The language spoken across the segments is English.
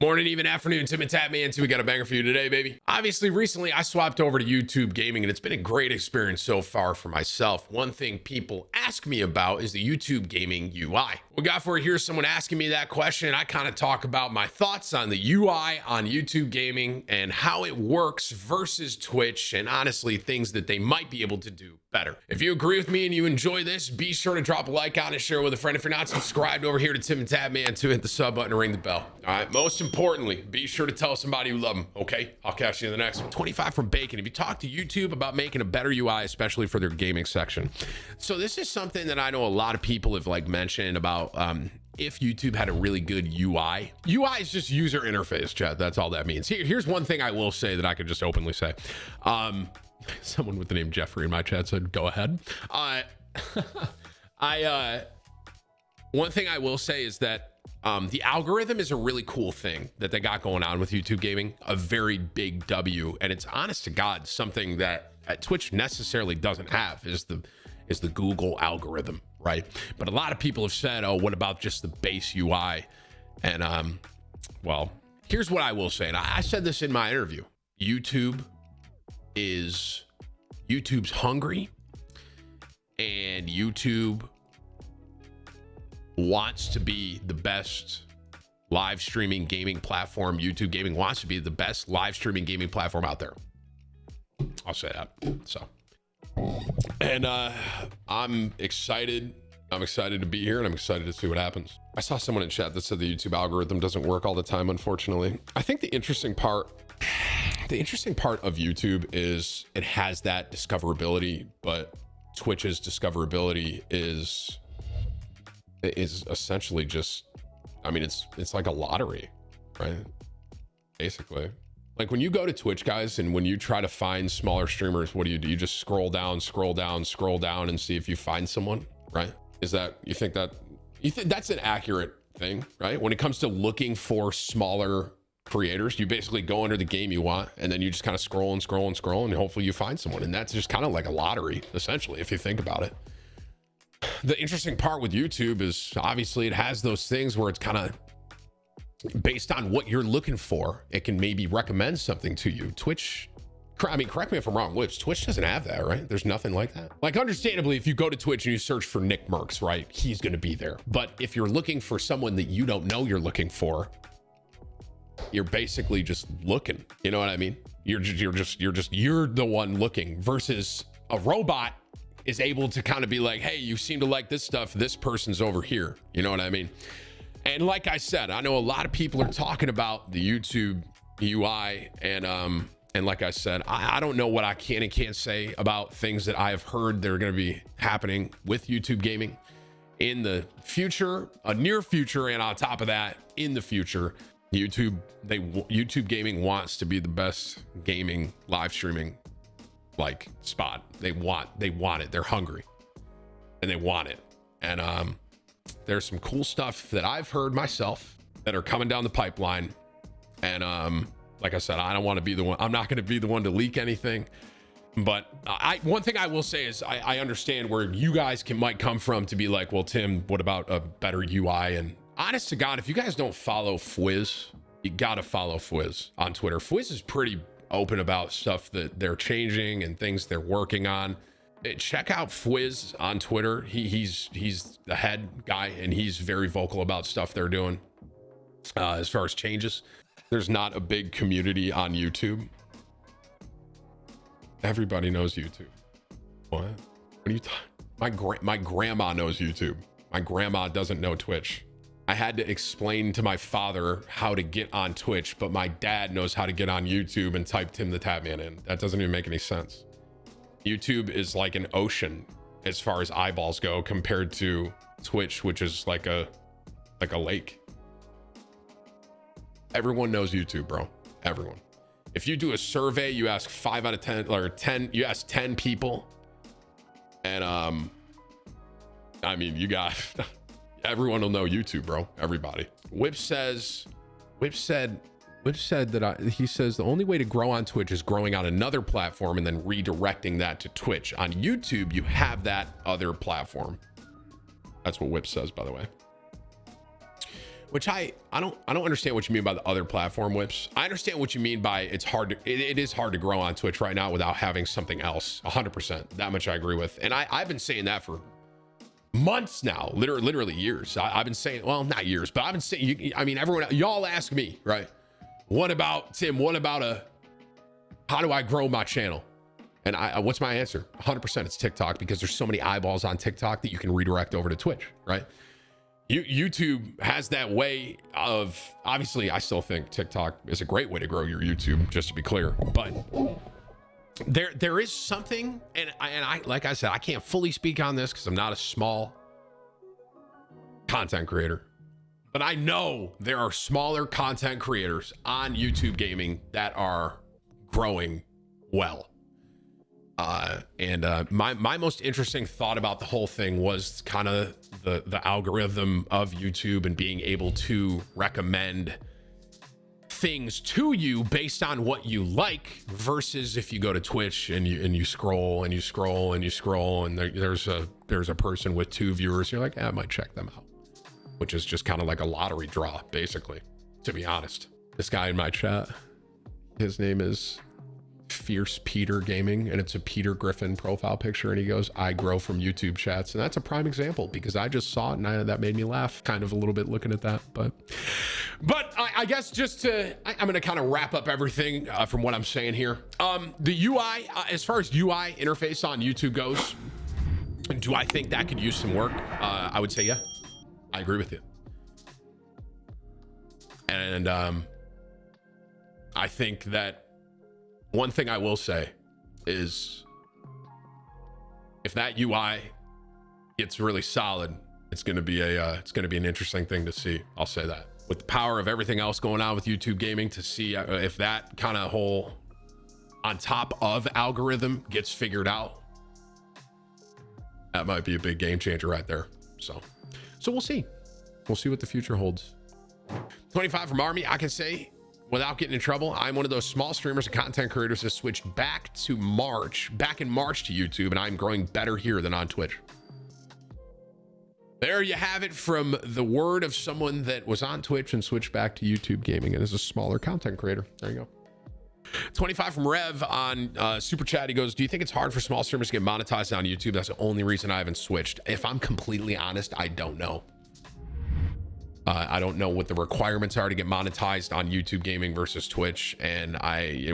Morning, even afternoon, TimTheTatman. We got a banger for you today, baby. Obviously, recently I swapped over to YouTube gaming, and it's been a great experience so far for myself. One thing people ask me about is the YouTube gaming UI. We got for it here someone asking me that question. I kind of talk about my thoughts on the UI on YouTube gaming and how it works versus Twitch, and honestly, things that they might be able to do better. If you agree with me and you enjoy this, be sure to drop a like on it, share it with a friend. If you're not subscribed over here to TimTheTatman, to hit the sub button and ring the bell. All right, most importantly, be sure to tell somebody you love them, okay? I'll catch you in the next one. 25 from Bacon. If you talk to YouTube about making a better UI, especially for their gaming section. So this is something that I know a lot of people have mentioned about if YouTube had a really good UI. UI is just user interface, chat. That's all that means. Here's one thing I will say that I could just openly say. Someone with the name Jeffrey in my chat said, go ahead. One thing I will say is that the algorithm is a really cool thing that they got going on with YouTube gaming, a very big W. And it's honest to God, something that Twitch necessarily doesn't have is the Google algorithm, right? But a lot of people have said, oh, what about just the base UI? And well, here's what I will say. And I said this in my interview. YouTube's hungry, and YouTube wants to be the best live streaming gaming platform. YouTube gaming wants to be the best live streaming gaming platform out there. I'll say that. So, and I'm excited. I'm excited to be here, and I'm excited to see what happens. I saw someone in chat that said the YouTube algorithm doesn't work all the time, unfortunately. I think the interesting part of YouTube is it has that discoverability, but Twitch's discoverability is essentially just, I mean, it's like a lottery, right? Basically, like when you go to Twitch, guys, and when you try to find smaller streamers, what do? You just scroll down, and see if you find someone, right? You think that's an accurate thing, right? When it comes to looking for smaller creators, you basically go under the game you want, and then you just kind of scroll, and hopefully you find someone. And that's just kind of like a lottery, essentially, if you think about it. The interesting part with YouTube is obviously it has those things where it's kind of based on what you're looking for. It can maybe recommend something to you. Twitch, I mean, correct me if I'm wrong, Whips, Twitch doesn't have that, right? There's nothing like that. Like, understandably, if you go to Twitch and you search for Nick Merckx, right, he's going to be there. But if you're looking for someone that you don't know you're looking for, you're basically just looking. You know what I mean? You're the one looking, versus a robot is able to kind of be like, hey, you seem to like this stuff. This person's over here. You know what I mean? And like I said, I know a lot of people are talking about the YouTube UI, and like I said, I don't know what I can and can't say about things that I have heard that are going to be happening with YouTube gaming in the future, a near future, and on top of that, in the future. YouTube gaming wants to be the best gaming live streaming spot. They want it. They're hungry and they want it. And there's some cool stuff that I've heard myself that are coming down the pipeline. And like I said, I don't want to be the one. I'm not going to be the one to leak anything. But one thing I will say is I understand where you guys might come from to be like, well, Tim, what about a better UI? And honest to God, if you guys don't follow Fwiz, you got to follow Fwiz on Twitter. Fwiz is pretty open about stuff that they're changing and things they're working on. Check out Fwiz on Twitter. He's the head guy, and he's very vocal about stuff they're doing as far as changes. There's not a big community on YouTube. Everybody knows YouTube. What are you talking? My grandma knows YouTube. My grandma doesn't know Twitch. I had to explain to my father how to get on Twitch, but my dad knows how to get on YouTube and type TimTheTatman in. That doesn't even make any sense. YouTube is like an ocean as far as eyeballs go compared to Twitch, which is like a lake. Everyone knows YouTube, bro. Everyone. If you do a survey, you ask 5 out of 10 or 10, you ask 10 people. And I mean, you got everyone will know YouTube, bro. Everybody. Whip said that he says the only way to grow on Twitch is growing on another platform and then redirecting that to Twitch. On YouTube, you have that other platform. That's what Whip says, by the way. which I don't understand what you mean by the other platform whips. I understand what you mean by it is hard to grow on Twitch right now without having something else. 100%. That much I agree with. And I've been saying that for months now, literally years. I've been saying, well, not years, but I've been saying, I mean, everyone, y'all ask me, right? What about Tim? What about how do I grow my channel? And what's my answer? 100% it's TikTok, because there's so many eyeballs on TikTok that you can redirect over to Twitch, right? YouTube has that way of, obviously I still think TikTok is a great way to grow your YouTube, just to be clear, but there is something, and I like I said, I can't fully speak on this because I'm not a small content creator, but I know there are smaller content creators on YouTube gaming that are growing well. My most interesting thought about the whole thing was kind of the algorithm of YouTube and being able to recommend things to you based on what you like, versus if you go to Twitch and you scroll and you scroll and you scroll and there's a person with 2 viewers, you're like, I might check them out, which is just kind of like a lottery draw, basically, to be honest. This guy in my chat, his name is Fierce Peter Gaming, and it's a Peter Griffin profile picture, and he goes, I grow from YouTube chats. And that's a prime example, because I just saw it and that made me laugh kind of a little bit looking at that. But I guess just to, I'm going to kind of wrap up everything from what I'm saying here. The UI, as far as UI interface on YouTube goes, do I think that could use some work? I would say, yeah, I agree with you. And I think that one thing I will say is, if that UI gets really solid, it's going to be an interesting thing to see. I'll say that. With the power of everything else going on with YouTube gaming, to see if that kind of whole on top of algorithm gets figured out, that might be a big game changer right there. So we'll see. We'll see what the future holds. 25 from Army. I can say, without getting in trouble, I'm one of those small streamers and content creators that switched back in March to YouTube, and I'm growing better here than on Twitch. There you have it, from the word of someone that was on Twitch and switched back to YouTube gaming and is a smaller content creator. There you go. 25 from Rev on Super Chat. He goes, do you think it's hard for small streamers to get monetized on YouTube? That's the only reason I haven't switched. If I'm completely honest, I don't know. I don't know what the requirements are to get monetized on YouTube gaming versus Twitch. And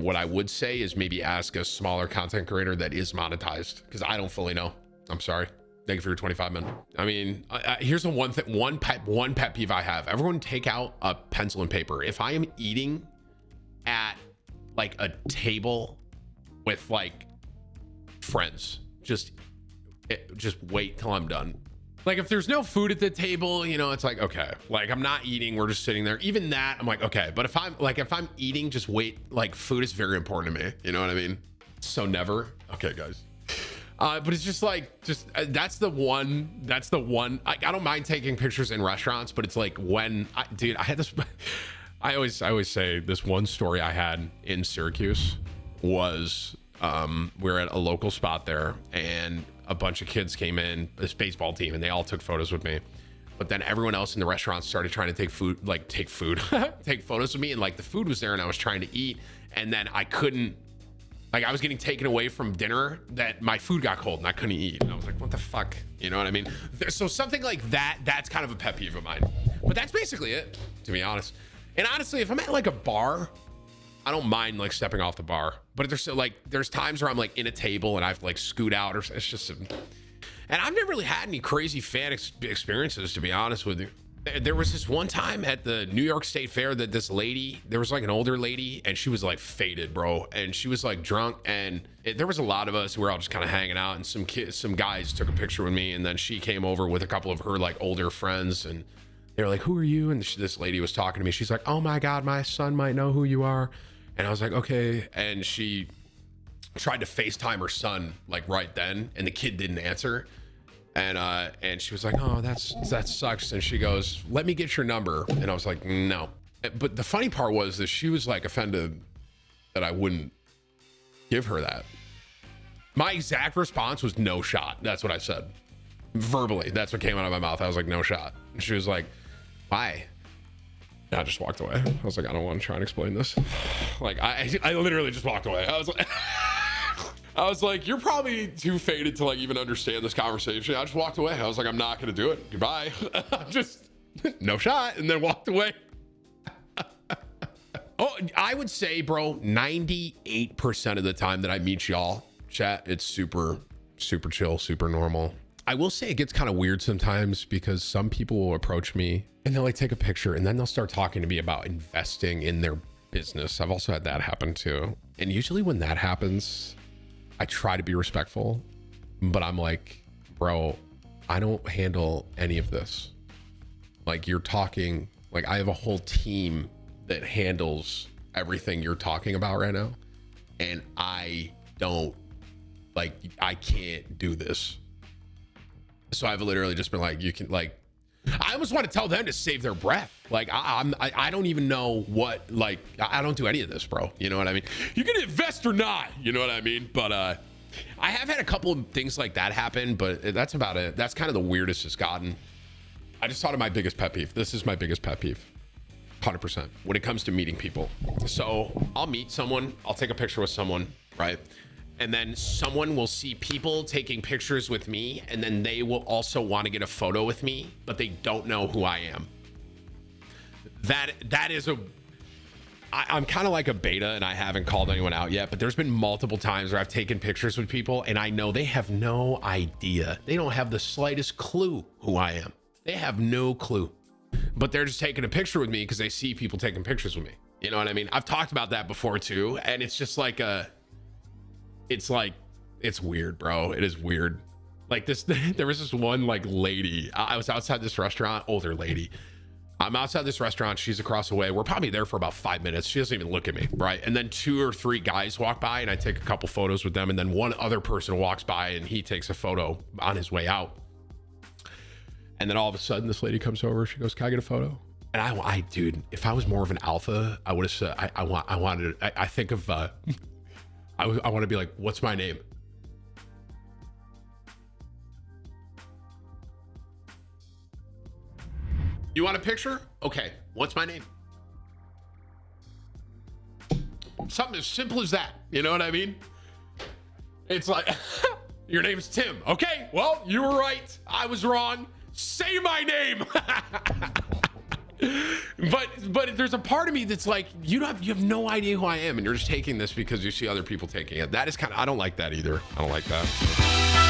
what I would say is maybe ask a smaller content creator that is monetized, because I don't fully know. I'm sorry. Thank you for your 25 minutes. I mean, here's the one pet peeve I have. Everyone take out a pencil and paper. If I am eating at like a table with like friends, just wait till I'm done. Like, if there's no food at the table, you know, it's like, okay, like I'm not eating, we're just sitting there. Even that, I'm like, okay. But if I'm eating, just wait. Like, food is very important to me. You know what I mean? So never. Okay, guys. But it's just like, that's the one. I don't mind taking pictures in restaurants, but it's like dude, I had this, I always say this one story I had in Syracuse was, we're at a local spot there, and a bunch of kids came in, this baseball team, and they all took photos with me. But then everyone else in the restaurant started trying to take photos with me, and like the food was there and I was trying to eat, and then I couldn't, like I was getting taken away from dinner, that my food got cold and I couldn't eat. And I was like, what the fuck? You know what I mean? So something like that, that's kind of a pet peeve of mine. But that's basically it, to be honest. And honestly, if I'm at like a bar, I don't mind like stepping off the bar, but there's times where I'm like in a table and I've like scoot out, or it's just, and I've never really had any crazy fan experiences, to be honest with you. There was this one time at the New York State Fair that there was like an older lady, and she was like faded, bro. And she was like drunk, and there was a lot of us who were all just kind of hanging out, and some guys took a picture with me, and then she came over with a couple of her like older friends, and they were like, who are you? And this lady was talking to me. She's like, oh my God, my son might know who you are. And I was like, okay. And she tried to FaceTime her son like right then, and the kid didn't answer. And she was like, oh, that sucks. And she goes, let me get your number. And I was like, no. But the funny part was that she was like offended that I wouldn't give her that. My exact response was no shot. That's what I said. Verbally, that's what came out of my mouth. I was like, no shot. And she was like, why? I just walked away. I was like, I don't want to try and explain this. Like, I literally just walked away. I was like, you're probably too faded to like even understand this conversation. I just walked away. I was like, I'm not going to do it. Goodbye. Just no shot. And then walked away. Oh, I would say, bro, 98% of the time that I meet y'all, chat, it's super, super chill, super normal. I will say it gets kind of weird sometimes because some people will approach me and they'll like take a picture and then they'll start talking to me about investing in their business. I've also had that happen too. And usually when that happens, I try to be respectful, but I'm like, bro, I don't handle any of this. Like you're talking, like I have a whole team that handles everything you're talking about right now. And I don't, like, I can't do this. So I've literally just been like, you can like, I almost want to tell them to save their breath. Like I don't even know what, like, I don't do any of this, bro. You know what I mean? You can invest or not, you know what I mean? But I have had a couple of things like that happen, but that's about it. That's kind of the weirdest it's gotten. I just thought of my biggest pet peeve. This is my biggest pet peeve. 100% when it comes to meeting people. So I'll meet someone, I'll take a picture with someone, right? And then someone will see people taking pictures with me, and then they will also want to get a photo with me, but they don't know who I am. That is I'm kind of like a beta, and I haven't called anyone out yet, but there's been multiple times where I've taken pictures with people and I know they have no idea. They don't have the slightest clue who I am. They have no clue, but they're just taking a picture with me because they see people taking pictures with me. You know what I mean? I've talked about that before too. And it's just like it's weird, bro. It is weird. Like this, there was this one like lady. I was outside this restaurant, older lady. I'm outside this restaurant. She's across the way. We're probably there for about 5 minutes. She doesn't even look at me, right? And then 2 or 3 guys walk by and I take a couple photos with them. And then one other person walks by and he takes a photo on his way out. And then all of a sudden this lady comes over. She goes, can I get a photo? And I dude, if I was more of an alpha, I would have said, I want to be like, what's my name? You want a picture? Okay. What's my name? Something as simple as that. You know what I mean? It's like, your name's Tim. Okay. Well, you were right. I was wrong. Say my name. But there's a part of me that's like, you have no idea who I am, and you're just taking this because you see other people taking it. That is kind of, I don't like that either. I don't like that.